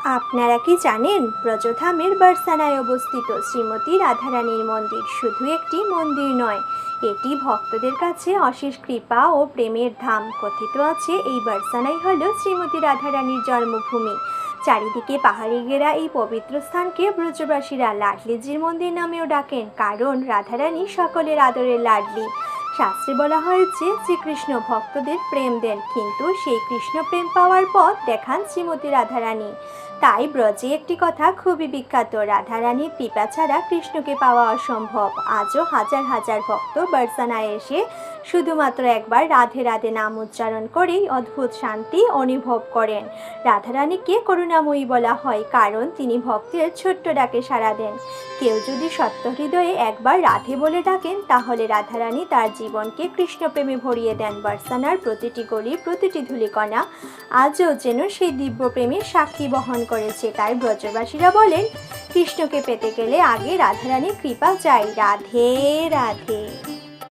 আপনারা কি জানেন ব্রজধামের বারসানায় অবস্থিত শ্রীমতী রাধারানীর মন্দির শুধু একটি মন্দির নয়, এটি ভক্তদের কাছে অশেষ কৃপা ও প্রেমের ধাম। কথিত আছে এই বারসানাই হলো শ্রীমতী রাধারানীর জন্মভূমি। চারিদিকে পাহাড়ি ঘেরা এই পবিত্র স্থানকে ব্রজবাসীরা লাডলিজির মন্দির নামেও ডাকেন, কারণ রাধারানী সকলের আদরের লাডলি। শাস্ত্রে বলা হয়েছে শ্রীকৃষ্ণ ভক্তদের প্রেম দেন, কিন্তু সেই কৃষ্ণ প্রেম পাওয়ার পথ দেখান শ্রীমতী রাধারানী। তাই ব্রজে একটি কথা খুবই বিখ্যাত, রাধারানীর কৃপা ছাড়া কৃষ্ণকে পাওয়া অসম্ভব। আজও হাজার হাজার ভক্ত বারসানায় এসে শুধুমাত্র একবার রাধে রাধে নাম উচ্চারণ করেই অদ্ভুত শান্তি অনুভব করেন। রাধারানীকে করুণাময়ী বলা হয়, কারণ তিনি ভক্তের ছোট্ট ডাকে সাড়া দেন। কেউ যদি সত্য হৃদয়ে একবার রাধে বলে ডাকেন, তাহলে রাধারানী তার জীবনকে কৃষ্ণপ্রেমে ভরিয়ে দেন। বারসানার প্রতিটি গলি, প্রতিটি ধূলিকণা আজও যেন সেই দিব্য প্রেমের সাক্ষী বহন করেছে। তাই ব্রজবাসীরা বলেন, কৃষ্ণকে পেতে গেলে আগে রাধারানীর কৃপা চাই। রাধে রাধে।